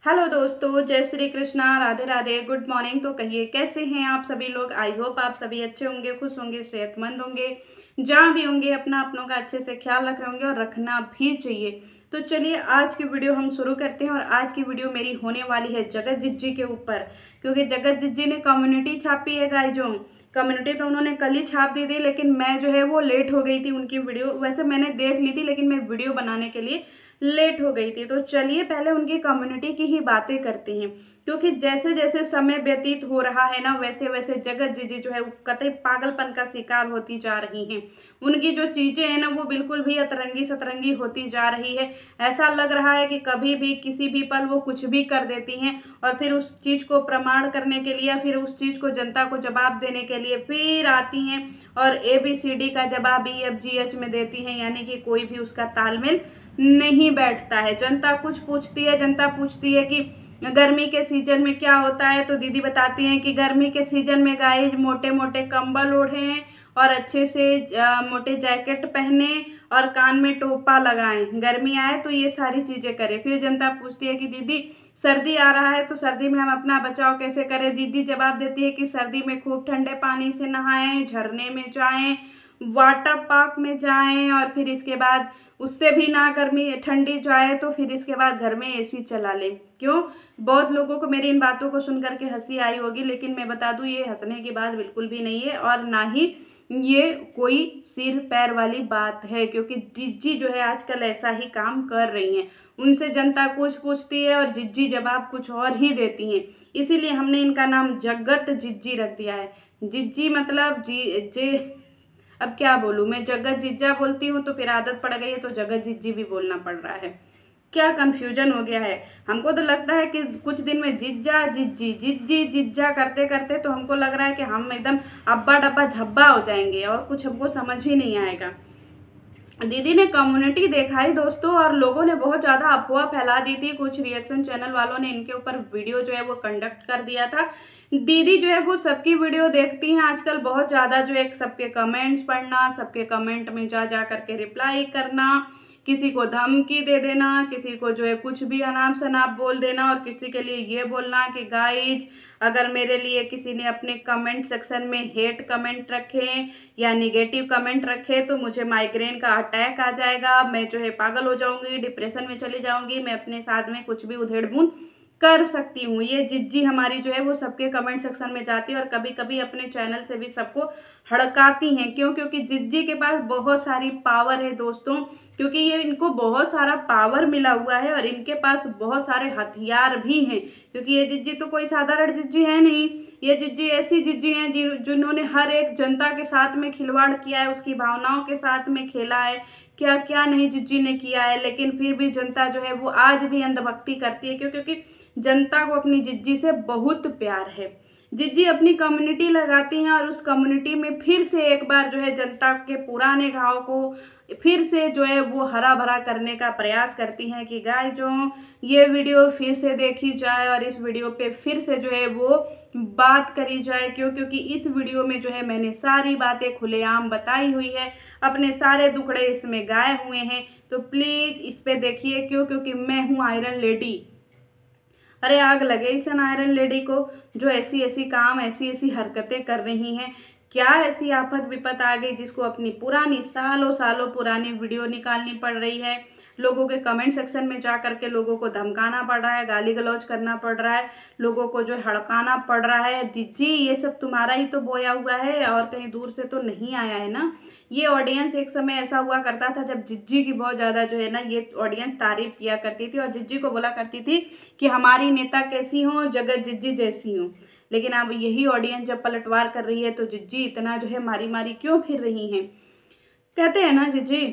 Hello दोस्तों, जय Shri Krishna, Radhe Radhe, good morning. तो कहिए कैसे हैं आप सभी लोग। आई होप आप सभी अच्छे होंगे, खुश होंगे, सेहतमंद होंगे। जहाँ भी होंगे अपना अपनों का अच्छे से ख्याल रख रहे होंगे और रखना भी चाहिए। तो चलिए आज की वीडियो हम शुरू करते हैं। और आज की वीडियो मेरी होने वाली है जगत जिज्जी के ऊपर, क्योंकि जगत जिज्जी ने कम्युनिटी छापी है गाइस। जो कम्युनिटी तो उन्होंने कल ही छाप दी थी, लेकिन मैं जो है वो लेट हो गई थी उनकी वीडियो। वैसे मैंने देख ली थी, लेकिन मैं वीडियो बनाने के लिए लेट हो गई थी। तो चलिए पहले उनकी कम्युनिटी की ही बातें करते हैं, क्योंकि जैसे जैसे समय व्यतीत हो रहा है ना, वैसे वैसे जगत जिज्जी जो है वो कतई पागलपन का शिकार होती जा रही हैं। उनकी जो चीजें हैं ना वो बिल्कुल भी अतरंगी सतरंगी होती जा रही है। ऐसा लग रहा है कि कभी भी किसी भी पल वो कुछ भी कर देती हैं, और फिर उस चीज को प्रमाण करने के लिए, फिर उस चीज को जनता को जवाब देने के लिए फिर आती हैं और ABCD का जवाब EFGH में देती हैं। यानी कि कोई भी उसका तालमेल नहीं बैठता है। जनता कुछ पूछती है, जनता पूछती है कि गर्मी के सीजन में क्या होता है, तो दीदी बताती हैं कि गर्मी के सीजन में गाइस मोटे मोटे कंबल ओढ़ें और अच्छे से मोटे जैकेट पहने और कान में टोपा लगाएं, गर्मी आए तो ये सारी चीजें करें। फिर जनता पूछती है कि दीदी सर्दी आ रहा है तो सर्दी में हम अपना बचाव कैसे करें। दीदी जवाब देती है कि सर्दी में खूब ठंडे पानी से नहाएं, झरने में जाएं, वाटर पार्क में जाएं, और फिर इसके बाद उससे भी ना गर्मी ठंडी जाए तो फिर इसके बाद घर में AC चला लें। क्यों, बहुत लोगों को मेरी इन बातों को सुनकर के हंसी आई होगी, लेकिन मैं बता दूं ये हंसने की बात बिल्कुल भी नहीं है, और ना ही ये कोई सिर पैर वाली बात है। क्योंकि जिज्जी जो है आजकल ऐसा ही काम कर रही हैं। उनसे जनता कुछ पूछती है और जिज्जी जवाब कुछ और ही देती हैं। इसीलिए हमने इनका नाम जगत जिज्जी रख दिया है। जिज्जी मतलब जी जे अब क्या बोलूं, मैं जगत जिज्जा बोलती हूँ तो फिर आदत पड़ गई है तो जगत जिज्जी भी बोलना पड़ रहा है। क्या कंफ्यूजन हो गया है। हमको तो लगता है कि कुछ दिन में जिज्जा जिज्जी जिज्जी जिज्जा करते करते तो हमको लग रहा है कि हम एकदम अब्बा डब्बा झब्बा हो जाएंगे और कुछ हमको समझ ही नहीं आएगा। दीदी ने कम्युनिटी दिखाई दोस्तों, और लोगों ने बहुत ज़्यादा अफवाह फैला दी थी। कुछ रिएक्शन चैनल वालों ने इनके ऊपर वीडियो जो है वो कंडक्ट कर दिया था। दीदी जो है वो सबकी वीडियो देखती हैं आजकल बहुत ज़्यादा, जो है सबके कमेंट्स पढ़ना, सबके कमेंट में जा जा करके रिप्लाई करना, किसी को धमकी दे देना, किसी को जो है कुछ भी अनाप शनाप बोल देना, और किसी के लिए ये बोलना कि गाइज अगर मेरे लिए किसी ने अपने कमेंट सेक्शन में हेट कमेंट रखे या निगेटिव कमेंट रखे तो मुझे माइग्रेन का अटैक आ जाएगा, मैं जो है पागल हो जाऊंगी, डिप्रेशन में चली जाऊंगी, मैं अपने साथ में कुछ भी उधेड़ बुन कर सकती हूँ। ये जिज्जी हमारी जो है वो सबके कमेंट सेक्शन में जाती है और कभी कभी अपने चैनल से भी सबको हड़काती हैं। क्यों, क्योंकि जिज्जी के पास बहुत सारी पावर है दोस्तों। क्योंकि ये इनको बहुत सारा पावर मिला हुआ है और इनके पास बहुत सारे हथियार भी हैं। क्योंकि ये जिज्जी तो कोई साधारण जिज्जी है नहीं। ये जिज्जी ऐसी जिज्जी हैं जिन्होंने हर एक जनता के साथ में खिलवाड़ किया है, उसकी भावनाओं के साथ में खेला है। क्या क्या नहीं जिज्जी ने किया है, लेकिन फिर भी जनता जो है वो आज भी अंधभक्ति करती है। क्यों, क्योंकि जनता को अपनी जिज्जी से बहुत प्यार है। जिज्जी अपनी कम्युनिटी लगाती हैं और उस कम्युनिटी में फिर से एक बार जो है जनता के पुराने घाव को फिर से जो है वो हरा भरा करने का प्रयास करती हैं कि गाय जो ये वीडियो फिर से देखी जाए और इस वीडियो पे फिर से जो है वो बात करी जाए। क्यों, क्योंकि इस वीडियो में जो है मैंने सारी बातें खुलेआम बताई हुई है, अपने सारे दुखड़े इसमें गाए हुए हैं। तो प्लीज इस पे देखिए। क्यों, क्योंकि मैं हूँ आयरन लेडी। अरे आग लगे इस आयरन लेडी को, जो ऐसी ऐसी काम ऐसी ऐसी हरकतें कर रही हैं। क्या ऐसी आफत विपत आ गई जिसको अपनी पुरानी सालों सालों पुरानी वीडियो निकालनी पड़ रही है। लोगों के कमेंट सेक्शन में जा करके लोगों को धमकाना पड़ रहा है, गाली गलौज करना पड़ रहा है, लोगों को जो हड़काना पड़ रहा है। दीदी ये सब तुम्हारा ही तो बोया हुआ है और कहीं दूर से तो नहीं आया है ना। ये ऑडियंस एक समय ऐसा हुआ करता था जब जिज्जी की बहुत ज़्यादा जो है ना ये ऑडियंस तारीफ किया करती थी और जिज्जी को बोला करती थी कि हमारी नेता कैसी हो, जगत जिज्जी जैसी हो। लेकिन अब यही ऑडियंस जब पलटवार कर रही है तो जिज्जी इतना जो है मारी मारी क्यों फिर रही हैं। कहते हैं ना जिज्जी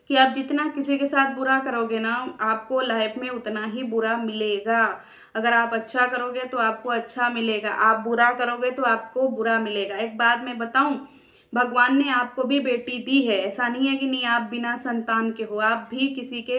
कि आप जितना किसी के साथ बुरा करोगे ना आपको लाइफ में उतना ही बुरा मिलेगा। अगर आप अच्छा करोगे तो आपको अच्छा मिलेगा, आप बुरा करोगे तो आपको बुरा मिलेगा। एक बात मैं बताऊं, भगवान ने आपको भी बेटी दी है। ऐसा नहीं है कि नहीं आप बिना संतान के हो, आप भी किसी के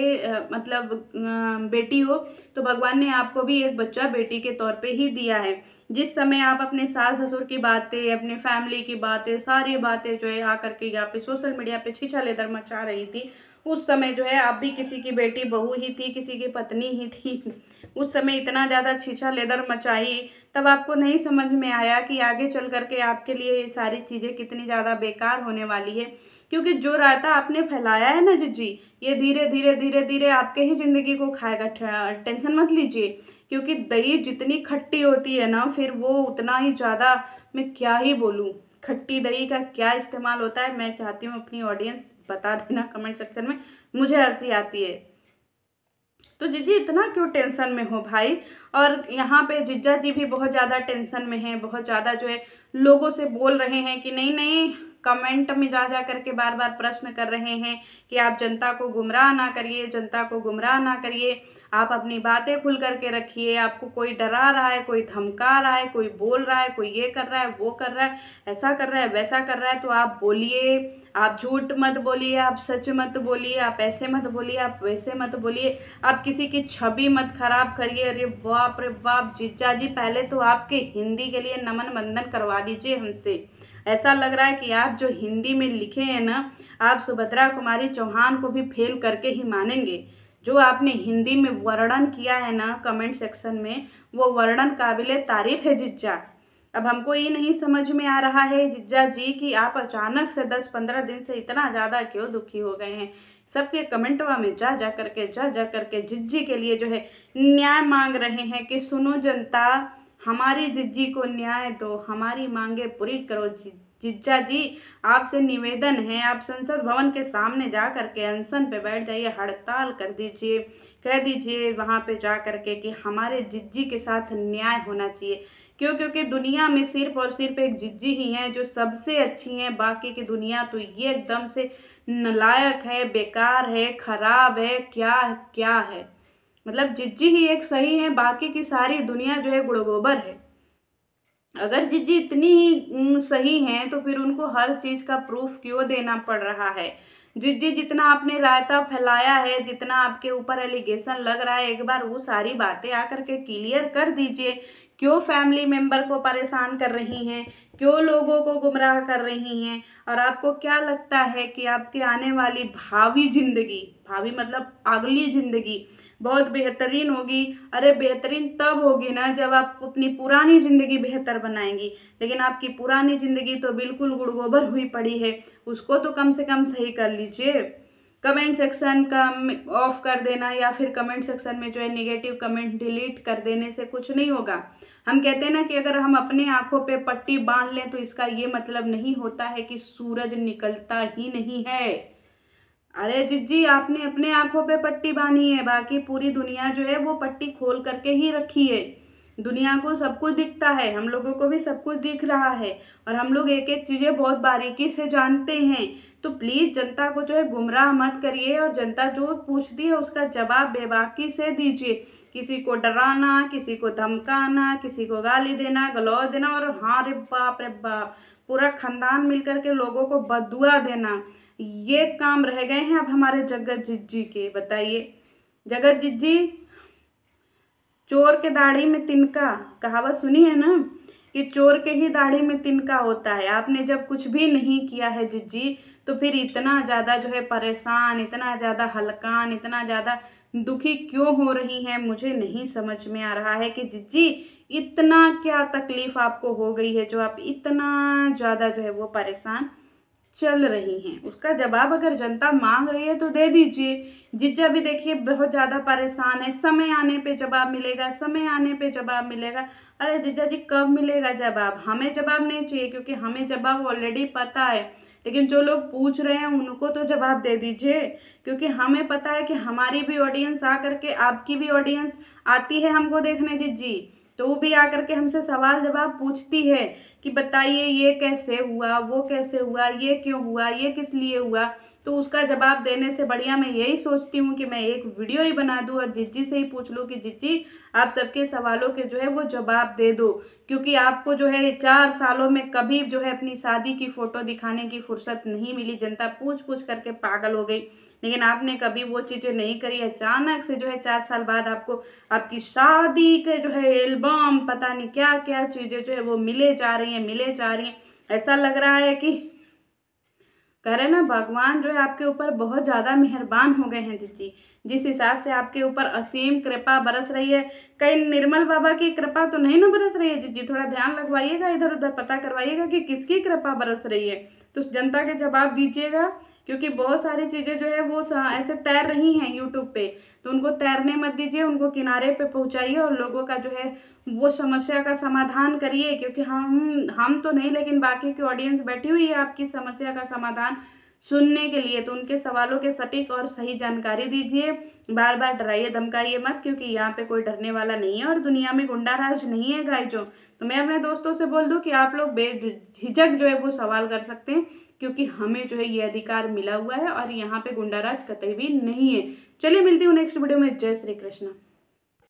बेटी हो। तो भगवान ने आपको भी एक बच्चा बेटी के तौर पे ही दिया है। जिस समय आप अपने सास ससुर की बातें, अपने फैमिली की बातें, सारी बातें जो है आकर के यहाँ पे सोशल मीडिया पे छिछा लेदर मचा रही थी, उस समय जो है आप भी किसी की बेटी बहू ही थी, किसी की पत्नी ही थी। उस समय इतना ज़्यादा छीछा लेदर मचाई, तब आपको नहीं समझ में आया कि आगे चल करके आपके लिए ये सारी चीज़ें कितनी ज़्यादा बेकार होने वाली है। क्योंकि जो रायता आपने फैलाया है ना जिज्जी, ये धीरे धीरे धीरे धीरे आपके ही ज़िंदगी को खाएगा। टेंशन मत लीजिए, क्योंकि दही जितनी खट्टी होती है ना, फिर वो उतना ही ज़्यादा, मैं क्या ही बोलूँ, खट्टी दही का क्या इस्तेमाल होता है। मैं चाहती हूँ अपनी ऑडियंस बता देना कमेंट सेक्शन में, मुझे हंसी आती है। तो जीजी इतना क्यों टेंशन में हो भाई। और यहाँ पे जीजा जी भी बहुत ज़्यादा टेंशन में हैं, बहुत ज़्यादा जो है लोगों से बोल रहे हैं कि नहीं नहीं, कमेंट में जा करके बार बार प्रश्न कर रहे हैं कि आप जनता को गुमराह ना करिए, जनता को गुमराह ना करिए, आप अपनी बातें खुल करके रखिए। आपको कोई डरा रहा है, कोई धमका रहा है, कोई बोल रहा है, कोई ये कर रहा है, वो कर रहा है, ऐसा कर रहा है, वैसा कर रहा है, तो आप बोलिए। आप झूठ मत बोलिए, आप सच मत बोलिए, आप ऐसे मत बोलिए, आप वैसे मत बोलिए, आप किसी की छवि मत खराब करिए। अरे बाप रे बाप जीजा जी, पहले तो आपके हिंदी के लिए नमन वंदन करवा लीजिए हमसे। ऐसा लग रहा है कि आप जो हिंदी में लिखे हैं ना, आप सुभद्रा कुमारी चौहान को भी फेल करके ही मानेंगे। जो आपने हिंदी में वर्णन किया है ना कमेंट सेक्शन में, वो वर्णन काबिले तारीफ है जिज्जा। अब हमको ये नहीं समझ में आ रहा है जिज्जा जी कि आप अचानक से 10-15 दिन से इतना ज़्यादा क्यों दुखी हो गए हैं। सबके कमेंटवा में जा करके जिज्जी के लिए जो है न्याय मांग रहे हैं कि सुनो जनता, हमारी जिज्जी को न्याय दो, हमारी मांगे पूरी करो। जिज्जा जी, आपसे निवेदन है, आप संसद भवन के सामने जा करके अनशन पे बैठ जाइए, हड़ताल कर दीजिए, कह दीजिए वहाँ पे जा करके कि हमारे जिज्जी के साथ न्याय होना चाहिए। क्योंकि दुनिया में सिर्फ और सिर्फ एक जिज्जी ही हैं जो सबसे अच्छी हैं, बाकी की दुनिया तो ये एकदम से नालायक है, बेकार है, खराब है, क्या क्या है। मतलब जिज्जी ही एक सही है, बाकी की सारी दुनिया जो है गुड़गोबर है। अगर जिज्जी इतनी ही सही हैं तो फिर उनको हर चीज़ का प्रूफ क्यों देना पड़ रहा है। जिज्जी जितना आपने रायता फैलाया है, जितना आपके ऊपर एलिगेशन लग रहा है, एक बार वो सारी बातें आकर के क्लियर कर दीजिए। क्यों फैमिली मेंबर को परेशान कर रही हैं, क्यों लोगों को गुमराह कर रही हैं। और आपको क्या लगता है कि आपकी आने वाली भावी जिंदगी, भावी मतलब अगली जिंदगी बहुत बेहतरीन होगी। अरे बेहतरीन तब होगी ना जब आप अपनी पुरानी ज़िंदगी बेहतर बनाएंगी, लेकिन आपकी पुरानी ज़िंदगी तो बिल्कुल गुड़गोबर हुई पड़ी है, उसको तो कम से कम सही कर लीजिए। कमेंट सेक्शन का ऑफ कर देना या फिर कमेंट सेक्शन में जो है नेगेटिव कमेंट डिलीट कर देने से कुछ नहीं होगा। हम कहते हैं ना कि अगर हम अपने आँखों पे पट्टी बांध लें तो इसका ये मतलब नहीं होता है कि सूरज निकलता ही नहीं है। अरे जिज्जी, आपने अपने आंखों पे पट्टी बांधी है, बाकी पूरी दुनिया जो है वो पट्टी खोल करके ही रखी है। दुनिया को सब कुछ दिखता है, हम लोगों को भी सब कुछ दिख रहा है, और हम लोग एक एक चीज़ें बहुत बारीकी से जानते हैं। तो प्लीज़ जनता को जो है गुमराह मत करिए, और जनता जो पूछती है उसका जवाब बेबाकी से दीजिए। किसी को डराना, किसी को धमकाना, किसी को गाली देना, गलौज देना, और हाँ रे बाप पूरा खानदान मिलकर के लोगों को बददुआ देना, ये काम रह गए हैं अब हमारे जगत जिज्जी के। बताइए जगत जिज्जी, चोर के दाढ़ी में तिनका, कहावत सुनी है ना कि चोर के ही दाढ़ी में तिनका होता है। आपने जब कुछ भी नहीं किया है जिज्जी, तो फिर इतना ज़्यादा जो है परेशान, इतना ज़्यादा हलकान, इतना ज़्यादा दुखी क्यों हो रही हैं, मुझे नहीं समझ में आ रहा है कि जिज्जी इतना क्या तकलीफ़ आपको हो गई है जो आप इतना ज़्यादा जो है वो परेशान चल रही हैं। उसका जवाब अगर जनता मांग रही है तो दे दीजिए। जिज्जा भी देखिए बहुत ज़्यादा परेशान है, समय आने पे जवाब मिलेगा, समय आने पे जवाब मिलेगा। अरे जिज्जा जी कब मिलेगा जवाब, हमें जवाब नहीं चाहिए क्योंकि हमें जवाब ऑलरेडी पता है, लेकिन जो लोग पूछ रहे हैं उनको तो जवाब दे दीजिए, क्योंकि हमें पता है कि हमारी भी ऑडियंस आ करके, आपकी भी ऑडियंस आती है हमको देखने जिज्जी, तो वो भी आकर के हमसे सवाल जवाब पूछती है कि बताइए ये कैसे हुआ, वो कैसे हुआ, ये क्यों हुआ, ये किस लिए हुआ। तो उसका जवाब देने से बढ़िया मैं यही सोचती हूँ कि मैं एक वीडियो ही बना दूँ और जिज्जी से ही पूछ लूँ कि जिज्जी आप सबके सवालों के जो है वो जवाब दे दो, क्योंकि आपको जो है 4 सालों में कभी जो है अपनी शादी की फ़ोटो दिखाने की फुर्सत नहीं मिली। जनता पूछ पूछ करके पागल हो गई, लेकिन आपने कभी वो चीज़ें नहीं करी। अचानक से जो है 4 साल बाद आपको आपकी शादी के जो है एल्बम, पता नहीं क्या क्या चीज़ें जो है वो मिले जा रही हैं। ऐसा लग रहा है कि कह रहे ना भगवान जो है आपके ऊपर बहुत ज़्यादा मेहरबान हो गए हैं जीजी। जिस हिसाब से आपके ऊपर असीम कृपा बरस रही है, कहीं निर्मल बाबा की कृपा तो नहीं ना बरस रही है जीजी? थोड़ा ध्यान लगवाइएगा, इधर उधर पता करवाइएगा कि किसकी कृपा बरस रही है, तो जनता के जवाब दीजिएगा। क्योंकि बहुत सारी चीज़ें जो है वो ऐसे तैर रही हैं यूट्यूब पे, तो उनको तैरने मत दीजिए, उनको किनारे पे पहुंचाइए और लोगों का जो है वो समस्या का समाधान करिए। क्योंकि हम तो नहीं, लेकिन बाकी की ऑडियंस बैठी हुई है आपकी समस्या का समाधान सुनने के लिए, तो उनके सवालों के सटीक और सही जानकारी दीजिए। बार बार डराइए धमकाइए मत, क्योंकि यहाँ पे कोई डरने वाला नहीं है और दुनिया में गुंडा राज नहीं है गाइजों। तो मैं अपने दोस्तों से बोल दूं कि आप लोग बेझिझक जो है वो सवाल कर सकते हैं, क्योंकि हमें जो है ये अधिकार मिला हुआ है और यहाँ पे गुंडा राज कतई भी नहीं है। चलिए मिलती हूँ नेक्स्ट वीडियो में। जय श्री कृष्ण।